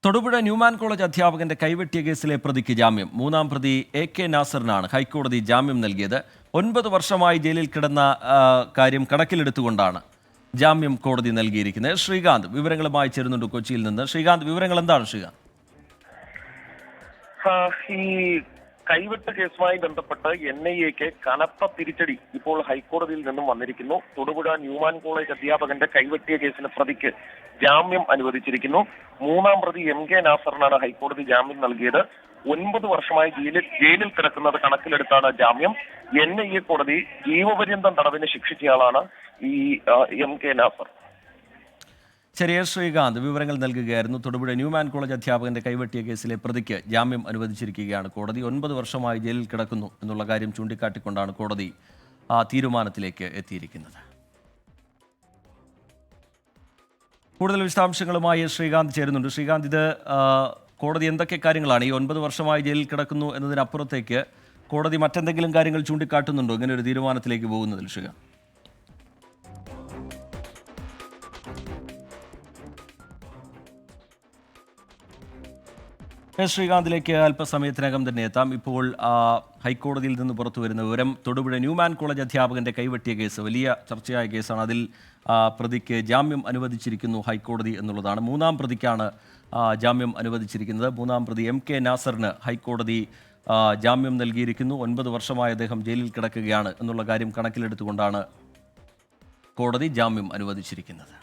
Thodupuzha Newman college അധ്യാപകന്റെ കൈവെട്ടിയ കേസിലെ പ്രതിക്ക് ജാമ്യം. മൂന്നാം പ്രതി AK നാസറിനാണ് ഹൈക്കോടതി ജാമ്യം നൽകിയത്. 9 വർഷമായി ജയിലിൽ കിടന്ന കാര്യം കണക്കിലെടുത്തുകൊണ്ടാണ് ജാമ്യം കോടതി നൽകിയിരിക്കുന്നത്. ശ്രീകാന്ത് വിവരങ്ങളുമായി ചേരുന്നുണ്ട് കൊച്ചിയിൽ നിന്ന്. ശ്രീകാന്ത്, വിവരങ്ങൾ എന്താണ് ശ്രീകാന്ത്? ഈ കൈവെട്ട് കേസുമായി ബന്ധപ്പെട്ട് NIAക്ക് കനത്ത തിരിച്ചടി ഇപ്പോൾ ഹൈക്കോടതിയിൽ നിന്നും വന്നിരിക്കുന്നു. തൊടുപുഴ ന്യൂമാൻ കോളേജ് അധ്യാപകന്റെ കൈവെട്ടിയ കേസിലെ പ്രതിക്ക് ജാമ്യം അനുവദിച്ചിരിക്കുന്നു. മൂന്നാം പ്രതി MK നാസറിനാണ് ഹൈക്കോടതി ജാമ്യം നൽകിയത്. 9 വർഷമായി ജയിലിൽ കിടക്കുന്നത് കണക്കിലെടുത്താണ് ജാമ്യം. NIA കോടതി ജീവപര്യന്തം തടവിന് ശിക്ഷിച്ചയാളാണ് ഈ MK നാസർ. ചെറിയ ശ്രീകാന്ത് വിവരങ്ങൾ നൽകുകയായിരുന്നു. തൊടുപുഴ ന്യൂമാൻ കോളേജ് അധ്യാപകന്റെ കൈവെട്ടിയ കേസിലെ പ്രതിക്ക് ജാമ്യം അനുവദിച്ചിരിക്കുകയാണ് കോടതി. 9 വർഷമായി ജയിലിൽ കിടക്കുന്നു എന്നുള്ള കാര്യം ചൂണ്ടിക്കാട്ടിക്കൊണ്ടാണ് കോടതി തീരുമാനത്തിലേക്ക് എത്തിയിരിക്കുന്നത്. കൂടുതൽ വിശദാംശങ്ങളുമായി ശ്രീകാന്ത് ചേരുന്നുണ്ട്. ശ്രീകാന്ത്, ഇത് കോടതി എന്തൊക്കെ കാര്യങ്ങളാണ് ഈ 9 വർഷമായി ജയിലിൽ കിടക്കുന്നു എന്നതിനപ്പുറത്തേക്ക് കോടതി മറ്റെന്തെങ്കിലും കാര്യങ്ങൾ ചൂണ്ടിക്കാട്ടുന്നുണ്ടോ ഇങ്ങനെ ഒരു തീരുമാനത്തിലേക്ക് പോകുന്നതിൽ? ശ്രീകാന്ത്, ശ്രീകാന്തിലേക്ക് അല്പസമയത്തിനകം തന്നെ എത്താം. ഇപ്പോൾ ഹൈക്കോടതിയിൽ നിന്ന് പുറത്തു വരുന്ന വിവരം, തൊടുപുഴ ന്യൂമാൻ കോളേജ് അധ്യാപകന്റെ കൈവെട്ടിയ കേസ് വലിയ ചർച്ചയായ കേസാണ്. അതിൽ പ്രതിക്ക് ജാമ്യം അനുവദിച്ചിരിക്കുന്നു ഹൈക്കോടതി എന്നുള്ളതാണ്. മൂന്നാം പ്രതിക്കാണ് ജാമ്യം അനുവദിച്ചിരിക്കുന്നത്. മൂന്നാം പ്രതി MK നാസറിന് ഹൈക്കോടതി ജാമ്യം നൽകിയിരിക്കുന്നു. 9 വർഷമായി അദ്ദേഹം ജയിലിൽ കിടക്കുകയാണ് എന്നുള്ള കാര്യം കണക്കിലെടുത്തുകൊണ്ടാണ് കോടതി ജാമ്യം അനുവദിച്ചിരിക്കുന്നത്.